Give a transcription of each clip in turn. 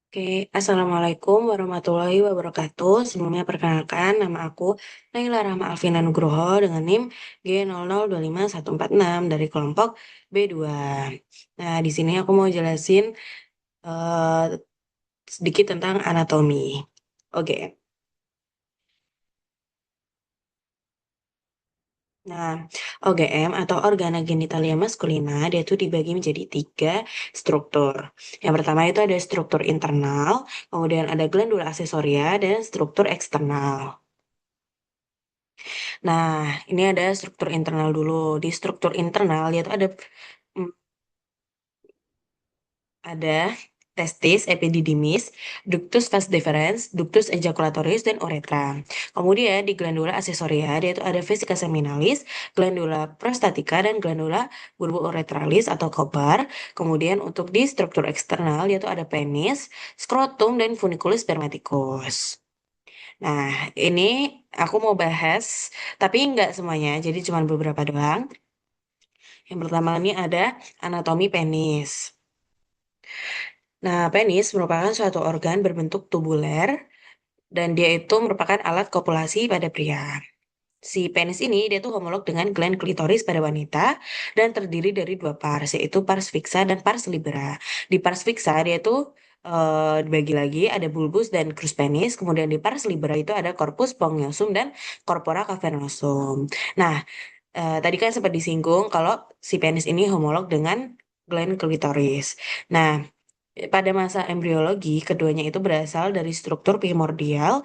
Oke, Assalamualaikum warahmatullahi wabarakatuh. Sebelumnya perkenalkan, nama aku Naila Rahma Alvina Nugroho dengan NIM G00254146 dari kelompok B2. Nah, di sini aku mau jelasin eh, sedikit tentang anatomi. Oke, nah OGM atau organa genitalia maskulina dia tuh dibagi menjadi tiga struktur. Yang pertama itu ada struktur internal, kemudian ada glandula aksesoria, dan struktur eksternal. Nah, ini ada struktur internal dulu. Di struktur internal yaitu mm, ada testis, epididymis, ductus vas deferens, ductus ejaculatorius, dan uretra. Kemudian di glandula aksesoria yaitu ada vesica seminalis, glandula prostatica, dan glandula bulbo-uretralis atau kobar. Kemudian untuk di struktur eksternal yaitu ada penis, skrotum, dan funiculus spermaticus. Nah, ini aku mau bahas, tapi nggak semuanya, jadi cuma beberapa doang. Yang pertama ini ada anatomi penis. Nah, penis merupakan suatu organ berbentuk tubuler dan dia itu merupakan alat kopulasi pada pria. Si penis ini dia tuh homolog dengan gland klitoris pada wanita dan terdiri dari dua pars, yaitu pars fixa dan pars libera. Di pars fixa dia tuh dibagi lagi ada bulbus dan crus penis, kemudian di pars libera itu ada corpus spongiosum dan corpora cavernosum. Nah, tadi kan sempat disinggung kalau si penis ini homolog dengan gland klitoris. Nah, pada masa embriologi, keduanya itu berasal dari struktur primordial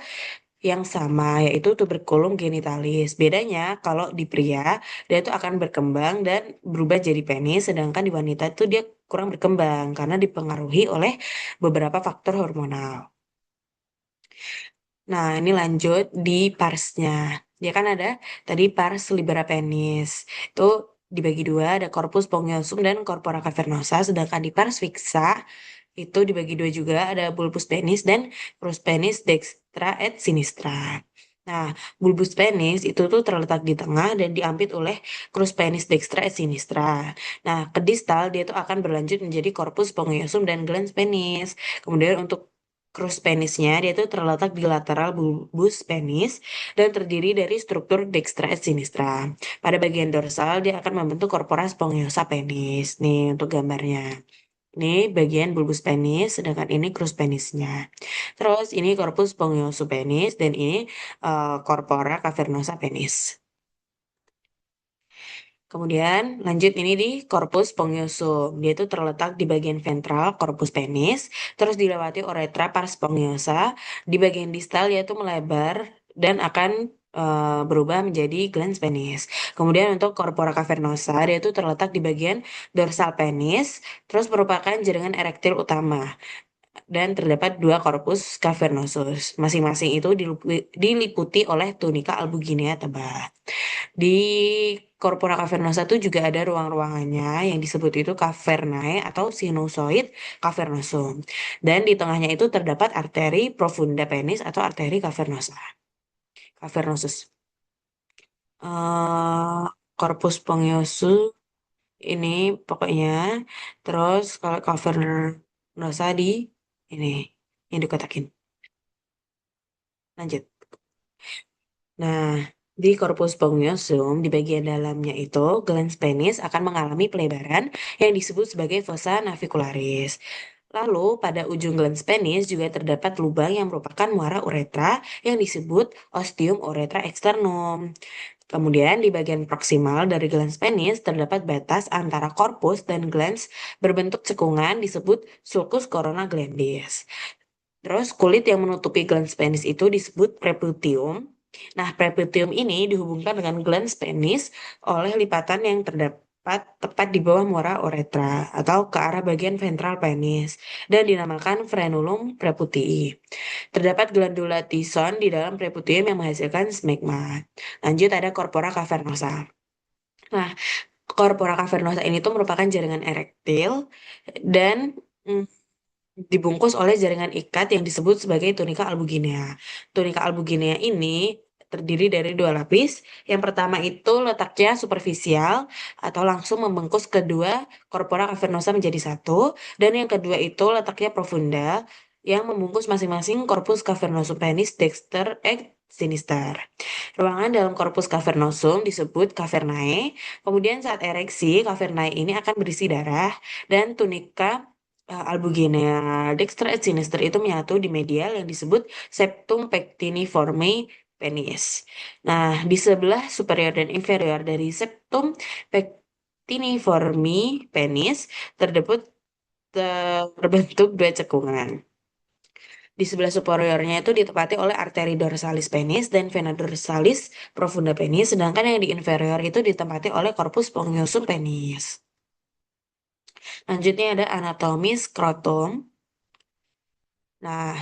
yang sama, yaitu tuberculum genitalis. Bedanya, kalau di pria, dia itu akan berkembang dan berubah jadi penis, sedangkan di wanita itu dia kurang berkembang karena dipengaruhi oleh beberapa faktor hormonal. Nah, ini lanjut di parsnya. Dia kan ada tadi pars libera penis. Itu dibagi dua, ada corpus spongiosum dan corpora cavernosa. Sedangkan di pars fixa itu dibagi dua juga, ada bulbus penis dan crus penis dextra et sinistra. Nah, bulbus penis itu tuh terletak di tengah dan diampit oleh crus penis dextra et sinistra. Nah, ke distal dia tuh akan berlanjut menjadi corpus spongiosum dan glans penis. Kemudian untuk crus penisnya dia tuh terletak di lateral bulbus penis dan terdiri dari struktur dextra et sinistra. Pada bagian dorsal dia akan membentuk corpora spongiosa penis. Nih untuk gambarnya. Ini bagian bulbus penis, sedangkan ini crus penisnya. Terus ini corpus spongiosum penis dan ini corpora cavernosa penis. Kemudian lanjut ini di corpus spongiosum. Dia itu terletak di bagian ventral corpus penis, terus dilewati uretra pars spongiosa, di bagian distal yaitu melebar dan akan berubah menjadi glans penis. Kemudian untuk corpora cavernosa, dia itu terletak di bagian dorsal penis, terus merupakan jaringan erektil utama dan terdapat dua korpus cavernosus. Masing-masing itu diliputi oleh tunika albuginea tebal. Di corpora cavernosa itu juga ada ruang-ruangannya yang disebut itu cavernae atau sinusoid cavernosum. Dan di tengahnya itu terdapat arteri profunda penis atau arteri cavernosa. Cavernosus. eh Corpus spongiosum ini pokoknya. Terus kalau cavernosa di ini yang dikotakin. Lanjut. Nah, di corpus spongiosum, di bagian dalamnya itu, glans penis akan mengalami pelebaran yang disebut sebagai fossa navicularis. Lalu, pada ujung glans penis juga terdapat lubang yang merupakan muara uretra yang disebut ostium uretra externum. Kemudian, di bagian proksimal dari glans penis terdapat batas antara korpus dan glans berbentuk cekungan disebut sulcus corona glandis. Terus kulit yang menutupi glans penis itu disebut prepucium. Nah, prepucium ini dihubungkan dengan glans penis oleh lipatan yang terdapat tepat di bawah muara uretra atau ke arah bagian ventral penis dan dinamakan frenulum preputii. Terdapat glandula Tison di dalam prepucium yang menghasilkan smegma. Lanjut ada corpora cavernosa. Nah, corpora cavernosa ini tuh merupakan jaringan erektil dan mm, dibungkus oleh jaringan ikat yang disebut sebagai tunika albuginea. Tunika albuginea ini terdiri dari dua lapis. Yang pertama itu letaknya superficial atau langsung membungkus kedua corpora cavernosa menjadi satu. Dan yang kedua itu letaknya profunda. yang membungkus masing-masing corpus cavernosum penis, dexter, sinister. Ruangan dalam corpus cavernosum disebut cavernae. Kemudian saat ereksi, cavernae ini akan berisi darah dan tunika albuginea. Dexter et sinister itu menyatu di medial yang disebut septum pectiniforme penis. Nah, di sebelah superior dan inferior dari septum pectiniforme penis terdapat terbentuk dua cekungan. Di sebelah superiornya itu ditepati oleh arteri dorsalis penis dan vena dorsalis profunda penis, sedangkan yang di inferior itu ditempati oleh corpus spongiosum penis. Lanjutnya ada anatomi skrotum. Nah,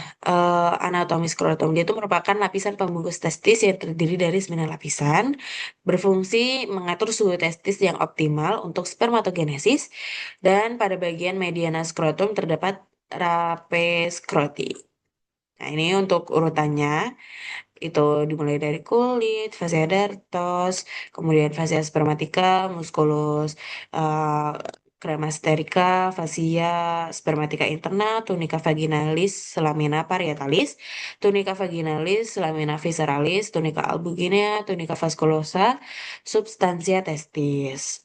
anatomi skrotum dia itu merupakan lapisan pembungkus testis yang terdiri dari 9 lapisan, berfungsi mengatur suhu testis yang optimal untuk spermatogenesis, dan pada bagian mediana skrotum terdapat rape skroti. Nah, ini untuk urutannya itu dimulai dari kulit, fascia dartos, kemudian fascia spermatica, musculus, eh, cremasterica, fascia spermatica interna, tunica vaginalis, lamina parietalis, tunica vaginalis, lamina visceralis, tunica albuginea, tunica vasculosa, substansia testis.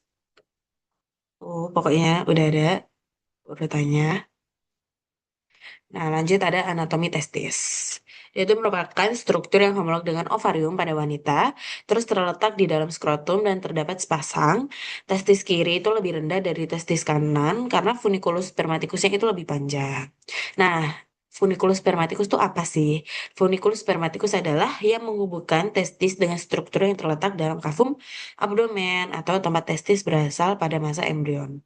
Oh, pokoknya udah ada urutannya. Nah, lanjut ada anatomi testis. Itu merupakan struktur yang homolog dengan ovarium pada wanita, terus terletak di dalam skrotum dan terdapat sepasang. Testis kiri itu lebih rendah dari testis kanan karena funiculus spermaticusnya itu lebih panjang. Nah, funiculus spermaticus itu apa sih? Funiculus spermaticus adalah yang menghubungkan testis dengan struktur yang terletak dalam kavum abdomen atau tempat testis berasal pada masa embrion.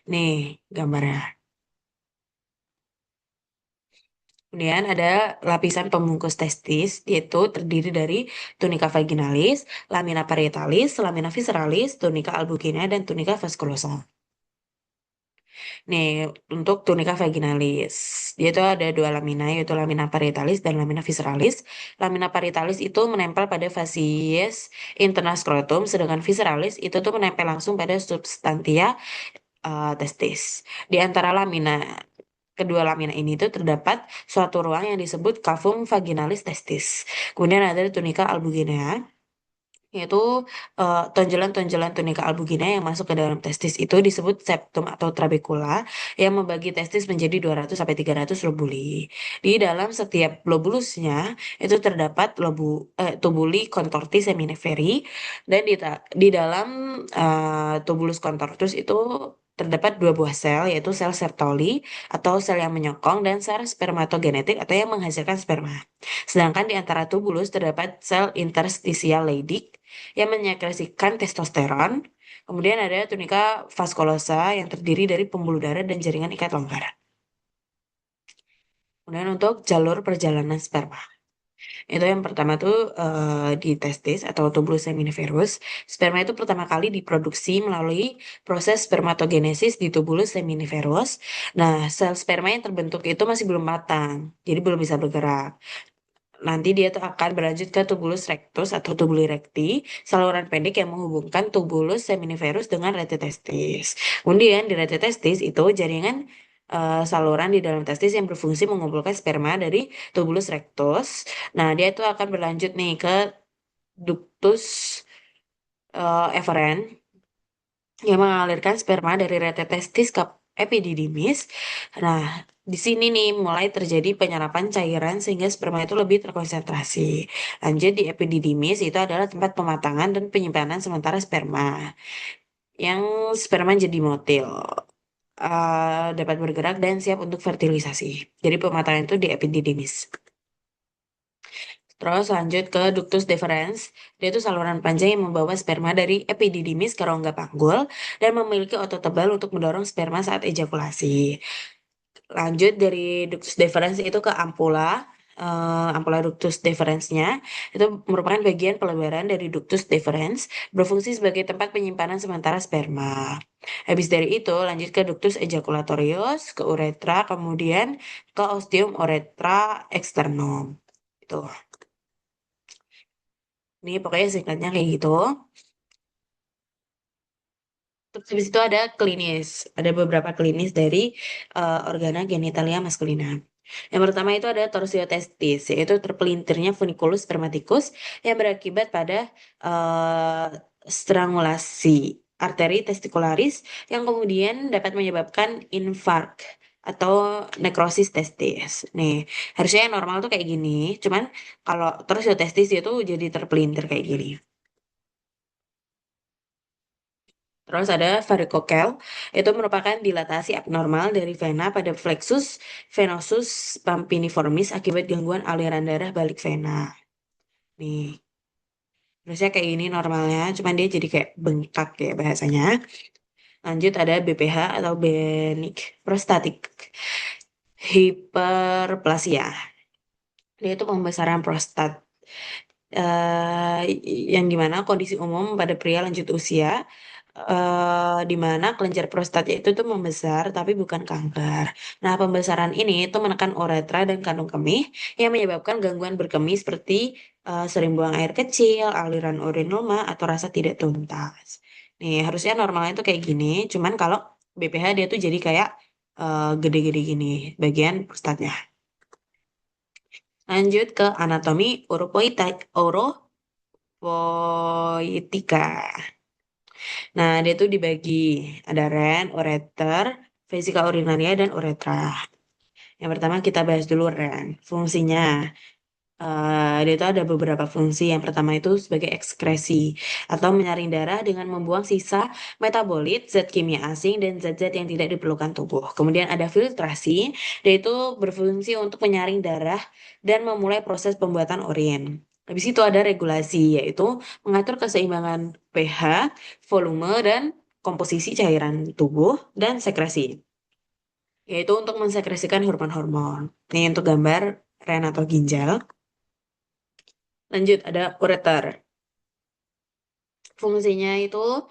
Nih, gambarnya. Kemudian ada lapisan pembungkus testis, yaitu terdiri dari tunica vaginalis, lamina parietalis, lamina visceralis, tunica albuginea, dan tunica vasculosa. Nih, untuk tunica vaginalis, dia itu ada dua lamina, yaitu lamina parietalis dan lamina visceralis. Lamina parietalis itu menempel pada fasies interna skrotum, sedangkan visceralis itu tuh menempel langsung pada substantia testis. Di antara kedua lamina ini tuh terdapat suatu ruang yang disebut cavum vaginalis testis. Kemudian ada tunica albuginea, yaitu tonjolan-tonjolan tunika albuginea yang masuk ke dalam testis itu disebut septum atau trabecula yang membagi testis menjadi 200 sampai 300 lobuli. Di dalam setiap lobulusnya itu terdapat tubuli contorti seminiferi dan di dalam tubulus contortus itu terdapat dua buah sel yaitu sel Sertoli atau sel yang menyokong dan sel spermatogenetik atau yang menghasilkan sperma. Sedangkan di antara tubulus terdapat sel interstisial Leydig yang menyekresikan testosteron. Kemudian ada tunika vaskulosa yang terdiri dari pembuluh darah dan jaringan ikat longgar. Kemudian untuk jalur perjalanan sperma. Itu yang pertama tuh di testis atau tubulus seminiferus. Sperma itu pertama kali diproduksi melalui proses spermatogenesis di tubulus seminiferus. Nah, sel sperma yang terbentuk itu masih belum matang, jadi belum bisa bergerak. Nanti dia tuh akan berlanjut ke tubulus rectus atau tubuli recti, saluran pendek yang menghubungkan tubulus seminiferus dengan rete testis. Kemudian di rete testis itu jaringan saluran di dalam testis yang berfungsi mengumpulkan sperma dari tubulus rectus. Nah, dia itu akan berlanjut nih ke ductus efferent yang mengalirkan sperma dari rete testis ke epididymis. Nah, di sini nih mulai terjadi penyerapan cairan sehingga sperma itu lebih terkonsentrasi. Lanjut di epididymis itu adalah tempat pematangan dan penyimpanan sementara sperma. Yang sperma jadi motil, dapat bergerak dan siap untuk fertilisasi. Jadi pematangan itu di epididymis. Terus lanjut ke ductus deferens. Dia itu saluran panjang yang membawa sperma dari epididymis ke rongga panggul dan memiliki otot tebal untuk mendorong sperma saat ejakulasi. Lanjut dari ductus deferens itu ke ampula. Ampula ductus deferensnya itu merupakan bagian pelebaran dari ductus deferens berfungsi sebagai tempat penyimpanan sementara sperma. Habis dari itu lanjut ke ductus ejaculatorius, ke uretra, kemudian ke ostium uretra externum. Itu. Ini pokoknya singkatnya kayak gitu. Terus habis itu ada klinis. Ada beberapa klinis dari organa genitalia maskulina. Yang pertama itu ada torsiotestis, yaitu terpelintirnya funiculus spermaticus yang berakibat pada eh, strangulasi arteri testicularis yang kemudian dapat menyebabkan infark atau nekrosis testis. Nih, harusnya yang normal tuh kayak gini, cuman kalau torsiotestis itu jadi terpelintir kayak gini. Terus ada varikokel, itu merupakan dilatasi abnormal dari vena pada plexus venosus pampiniformis akibat gangguan aliran darah balik vena. Nih, harusnya kayak gini normalnya, cuman dia jadi kayak bengkak ya bahasanya. Lanjut ada BPH atau benign prostatic hyperplasia. Dia itu pembesaran prostat. Yang dimana kondisi umum pada pria lanjut usia di mana kelenjar prostatnya itu tuh membesar tapi bukan kanker. Nah, pembesaran ini itu menekan uretra dan kandung kemih yang menyebabkan gangguan berkemih seperti sering buang air kecil, aliran urin lemah atau rasa tidak tuntas. Nih, harusnya normalnya itu kayak gini, cuman kalau BPH dia tuh jadi kayak gede-gede gini bagian prostatnya. Lanjut ke anatomi uropoitika. Nah, dia tuh dibagi ada ren, ureter, vesika urinaria, dan uretra. Yang pertama kita bahas dulu ren. Fungsinya, dia itu ada beberapa fungsi. Yang pertama itu sebagai ekskresi atau menyaring darah dengan membuang sisa metabolit, zat kimia asing, dan zat-zat yang tidak diperlukan tubuh. Kemudian ada filtrasi, dia itu berfungsi untuk menyaring darah dan memulai proses pembuatan urin. Habis itu ada regulasi, yaitu mengatur keseimbangan pH, volume, dan komposisi cairan tubuh, dan sekresi, yaitu untuk mensekresikan hormon-hormon. Ini untuk gambar ren atau ginjal. Lanjut, ada ureter. Fungsinya itu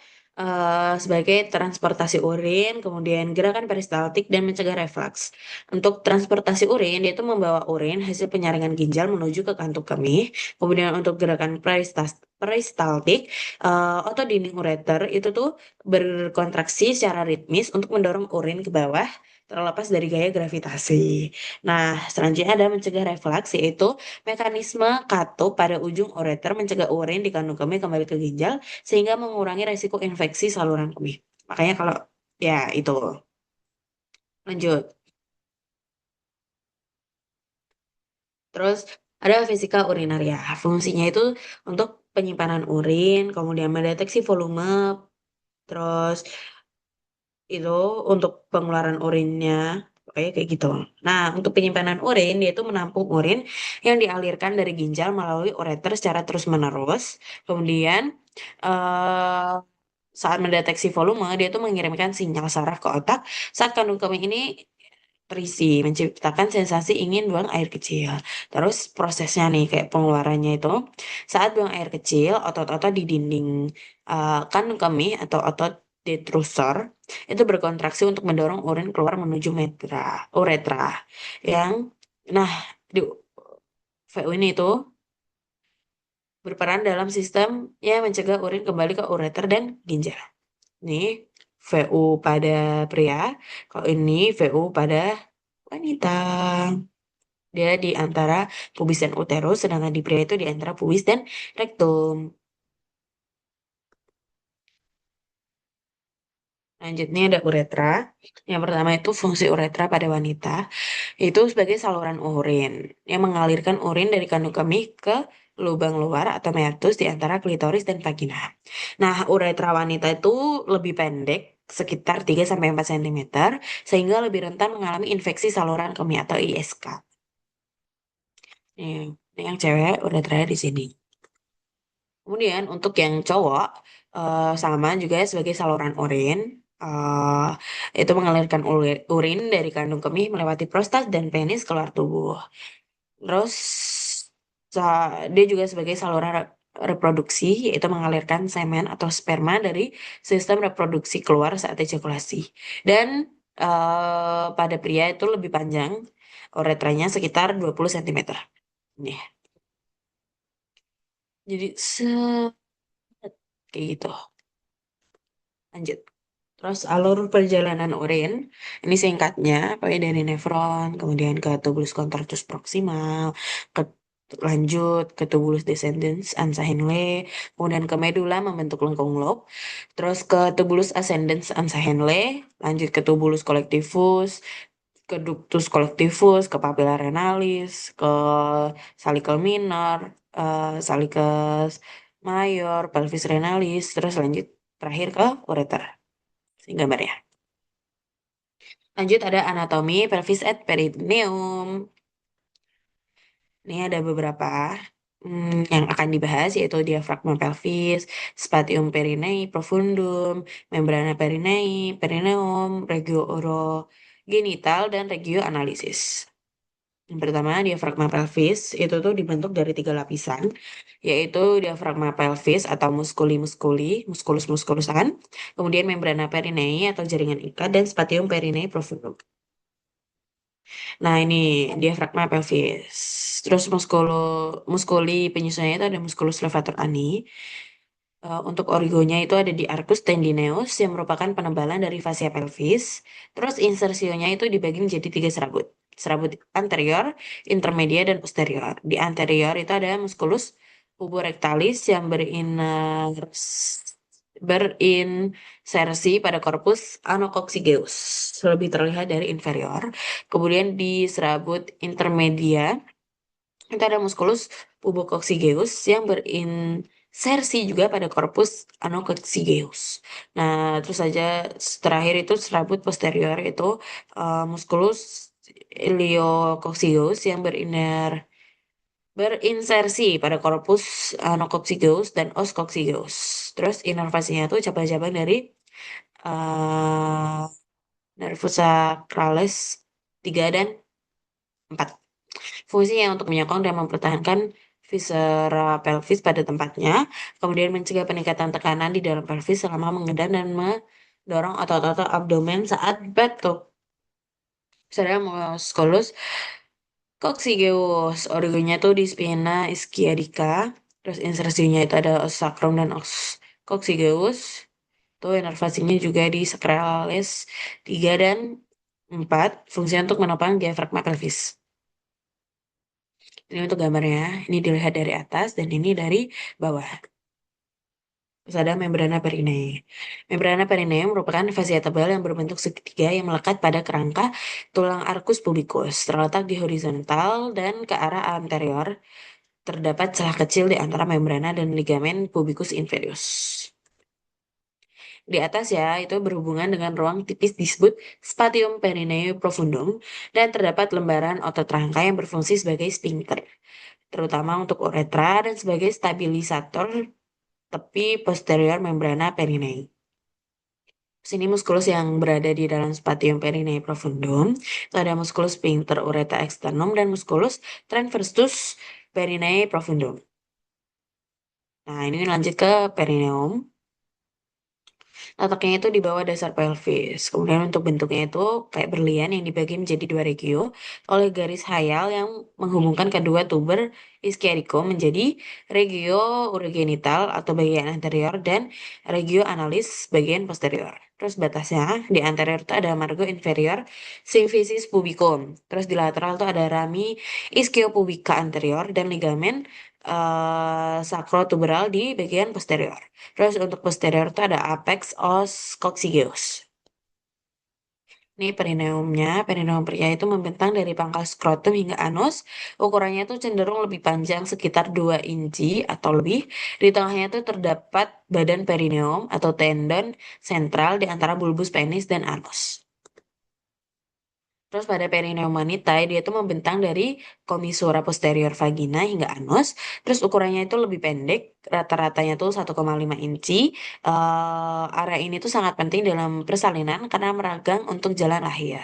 sebagai transportasi urin, kemudian gerakan peristaltik dan mencegah refleks. Untuk transportasi urin, dia itu membawa urin hasil penyaringan ginjal menuju ke kantung kemih. Kemudian untuk gerakan peristaltik, otot dinding ureter itu tuh berkontraksi secara ritmis untuk mendorong urin ke bawah terlepas dari gaya gravitasi. Nah, selanjutnya ada mencegah refleks, yaitu mekanisme katup pada ujung ureter mencegah urin di kandung kemih kembali ke ginjal sehingga mengurangi resiko infeksi saluran kemih. Makanya kalau ya itu lanjut. Terus ada vesika urinaria. Fungsinya itu untuk penyimpanan urin, kemudian mendeteksi volume, terus itu untuk pengeluaran urinnya. Kayak gitu. Nah, untuk penyimpanan urin, dia itu menampung urin yang dialirkan dari ginjal melalui ureter secara terus-menerus. Kemudian, eh, saat mendeteksi volume, dia itu mengirimkan sinyal saraf ke otak saat kandung kemih ini terisi, menciptakan sensasi ingin buang air kecil. Terus prosesnya nih, kayak pengeluarannya itu, saat buang air kecil, otot-otot di dinding kandung kemih atau otot detrusor itu berkontraksi untuk mendorong urin keluar menuju uretra. Yang, nah, di VU ini itu berperan dalam sistem yang mencegah urin kembali ke ureter dan ginjal. Nih, VU pada pria, kalau ini VU pada wanita. Dia di antara pubis dan uterus, sedangkan di pria itu di antara pubis dan rektum. Lanjutnya ada uretra. Yang pertama itu fungsi uretra pada wanita, itu sebagai saluran urin yang mengalirkan urin dari kandung kemih ke lubang luar atau meatus di antara klitoris dan vagina. Nah, uretra wanita itu lebih pendek, sekitar 3 sampai 4 cm, sehingga lebih rentan mengalami infeksi saluran kemih atau ISK. Ini yang cewek uretranya di sini. Kemudian untuk yang cowok sama juga sebagai saluran urin, eh, itu mengalirkan urin dari kandung kemih melewati prostat dan penis keluar tubuh. Terus dia juga sebagai saluran reproduksi, yaitu mengalirkan semen atau sperma dari sistem reproduksi keluar saat ejakulasi. Dan pada pria itu lebih panjang, uretranya sekitar 20 cm. Nih, jadi kayak gitu. Lanjut. Terus alur perjalanan urin, ini singkatnya, pokoknya dari nefron, kemudian ke tubulus contractus proximal, ke lanjut ke tubulus descendens ansa Henle, kemudian ke medula membentuk lengkung lob, terus ke tubulus ascendens ansa Henle, lanjut ke tubulus collectivus, ke ductus collectivus, ke papilla renalis, ke salicle minor, salicus mayor, pelvis renalis, terus lanjut terakhir ke ureter. Ini gambarnya. Lanjut ada anatomi pelvis at perineum. Ini ada beberapa yang akan dibahas yaitu diafragma pelvis, spatium perineum profundum, membrana perineum, perineum, regio urogenital, dan regio analisis. Yang pertama, diafragma pelvis itu tuh dibentuk dari tiga lapisan, yaitu diafragma pelvis atau muskuli-muskuli, muskulus-muskulusan, kemudian membrana perineum atau jaringan ikat, dan spatium perineum profundum. Nah, ini diafragma pelvis. Terus muskuli penyusunnya itu ada musculus levator ani. Untuk origonya itu ada di arcus tendineus yang merupakan penebalan dari fascia pelvis. Terus insersionya itu dibagi menjadi tiga serabut. Serabut anterior, intermedia, dan posterior. Di anterior itu ada musculus puborectalis yang berinsersi pada korpus anococcygeus, lebih terlihat dari inferior. Kemudian di serabut intermedia itu ada musculus pubococcygeus yang berinsersi juga pada korpus anococcygeus. Nah, terus saja terakhir itu serabut posterior itu musculus iliococcygeus yang berinsersi pada korpus anococcygeus dan os coccygeus. Terus inervasinya tuh cabang-cabang dari uh, nervus sacralis 3 dan 4. Fungsinya untuk menyokong dan mempertahankan viscera pelvis pada tempatnya, kemudian mencegah peningkatan tekanan di dalam pelvis selama mengendam dan mendorong otot-otot abdomen saat batuk. Sedang musculus coccygeus, origonya tuh di spina ischiadica, terus insersinya itu ada os sacrum dan os coccygeus, tuh inervasinya juga di sacralis 3 dan 4, fungsinya untuk menopang diafragma pelvis. Ini untuk gambarnya, ini dilihat dari atas dan ini dari bawah. Terus ada membrana perineum. Membrana perineum merupakan fascia tebal yang berbentuk segitiga yang melekat pada kerangka tulang arcus pubicus, terletak di horizontal dan ke arah anterior. Terdapat celah kecil di antara membrana dan ligamen pubicus inferius. Di atas ya, itu berhubungan dengan ruang tipis disebut spatium perineum profundum dan terdapat lembaran otot rangka yang berfungsi sebagai sphincter, terutama untuk uretra dan sebagai stabilisator tepi posterior membrana perineum. Sini muskulus yang berada di dalam spatium perineum profundum, itu ada muskulus sphincter ureta externum dan muskulus transversus perineum profundum. Nah, ini lanjut ke perineum. Letaknya itu di bawah dasar pelvis. Kemudian untuk bentuknya itu kayak berlian yang dibagi menjadi dua regio oleh garis hayal yang menghubungkan kedua tuber ischiadico menjadi regio urogenital atau bagian anterior dan regio analis bagian posterior. Terus batasnya di anterior itu ada margo inferior symphysis pubicum. Terus di lateral itu ada rami ischiopubica anterior dan ligamen sacrotuberal di bagian posterior. Terus untuk posterior itu ada apex os coccygeus. Ini perineumnya, perineum pria itu membentang dari pangkal skrotum hingga anus. Ukurannya itu cenderung lebih panjang sekitar 2 inci atau lebih. Di tengahnya itu terdapat badan perineum atau tendon sentral di antara bulbus penis dan anus. Terus pada perineum wanita, dia itu membentang dari komisura posterior vagina hingga anus. Terus ukurannya itu lebih pendek, rata-ratanya tuh 1,5 inci. Area ini tuh sangat penting dalam persalinan karena meragang untuk jalan akhir.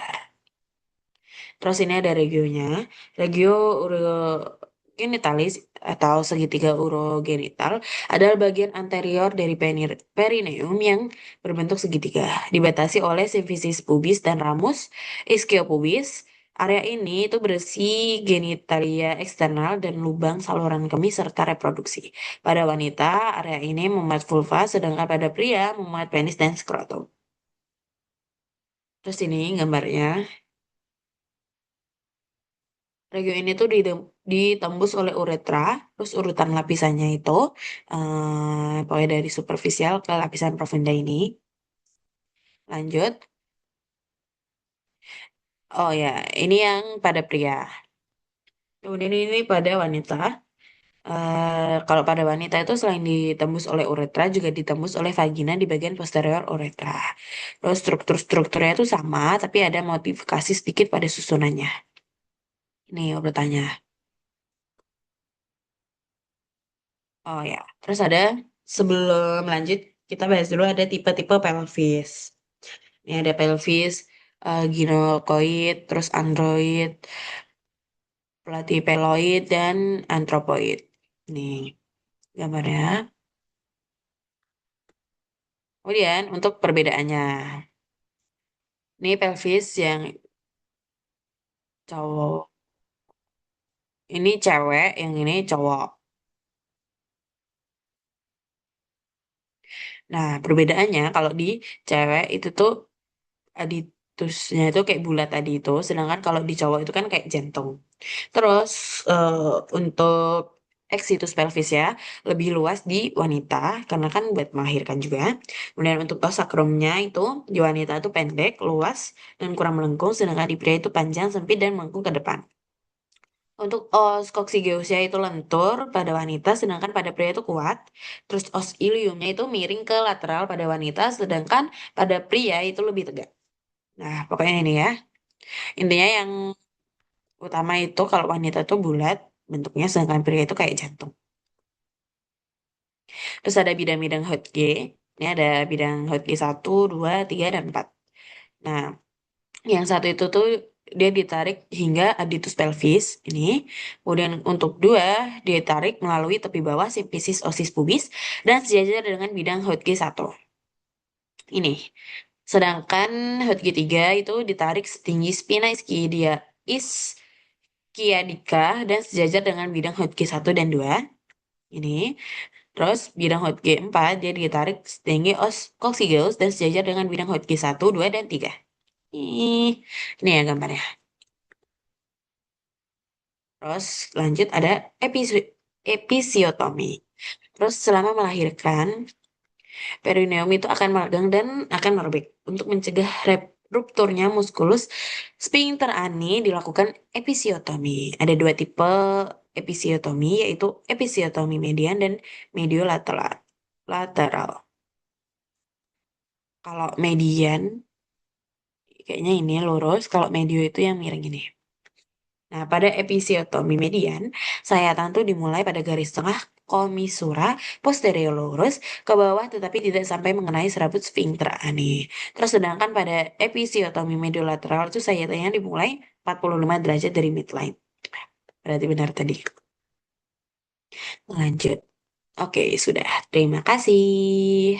Terus ini ada regionya. Regio urogenitalis atau segitiga urogenital adalah bagian anterior dari perineum yang berbentuk segitiga. Dibatasi oleh simfisis pubis dan ramus ischiopubis. Area ini itu berisi genitalia eksternal dan lubang saluran kemih serta reproduksi. Pada wanita, area ini memuat vulva, sedangkan pada pria memuat penis dan skrotum. Terus ini gambarnya, region ini tuh ditembus oleh uretra, terus urutan lapisannya itu, pokoknya dari superficial ke lapisan profunda ini. Lanjut. Oh ya, ini yang pada pria. Kemudian ini pada wanita. Kalau pada wanita itu selain ditembus oleh uretra, juga ditembus oleh vagina di bagian posterior uretra. Terus strukturnya itu sama, tapi ada modifikasi sedikit pada susunannya. Ini urutannya. Oh ya, terus ada sebelum lanjut kita bahas dulu ada tipe-tipe pelvis. Ini ada pelvis gynecoid, terus android, platypeloid, dan anthropoid. Nih gambarnya. Kemudian untuk perbedaannya, ini pelvis yang cowok, ini cewek, yang ini cowok. Nah, perbedaannya kalau di cewek itu tuh aditusnya itu kayak bulat tadi itu, sedangkan kalau di cowok itu kan kayak jantung. Terus untuk eksitus pelvis ya lebih luas di wanita karena kan buat melahirkan juga. Kemudian untuk os sakrumnya itu di wanita itu pendek, luas, dan kurang melengkung, sedangkan di pria itu panjang, sempit, dan melengkung ke depan. Untuk os coccygeusnya itu lentur pada wanita, sedangkan pada pria itu kuat. Terus os iliumnya itu miring ke lateral pada wanita, sedangkan pada pria itu lebih tegak. Nah, pokoknya ini ya. Intinya yang utama itu kalau wanita itu bulat bentuknya, sedangkan pria itu kayak jantung. Terus ada bidang-bidang Hodge. Ini ada bidang Hodge 1, 2, 3, dan 4. Nah, yang satu itu tuh dia ditarik hingga aditus pelvis ini. Kemudian untuk 2 ditarik melalui tepi bawah sifisis osis pubis dan sejajar dengan bidang Hodge 1. Ini. Sedangkan Hodge 3 itu ditarik setinggi spina ischiadica dan sejajar dengan bidang Hodge 1 dan 2. Ini. Terus bidang Hodge 4 dia ditarik setinggi os coccygeus dan sejajar dengan bidang Hodge 1, 2, dan 3. Ini ya gambarnya. Terus lanjut ada episiotomi. Terus selama melahirkan, perineum itu akan meregang dan akan merobek. Untuk mencegah rupturnya muskulus sphincter ani dilakukan episiotomi. Ada 2 tipe episiotomi, yaitu episiotomi median dan mediolateral. Lateral. Kalau median, kayaknya ini lurus. Kalau medio itu yang miring ini. Nah, pada episiotomi median, sayatan tuh dimulai pada garis tengah komisura posterior lurus ke bawah tetapi tidak sampai mengenai serabut sphincter ani. Terus sedangkan pada episiotomi mediolateral itu sayatannya dimulai 45 derajat dari midline. Berarti benar tadi. Lanjut. Oke, sudah. Terima kasih.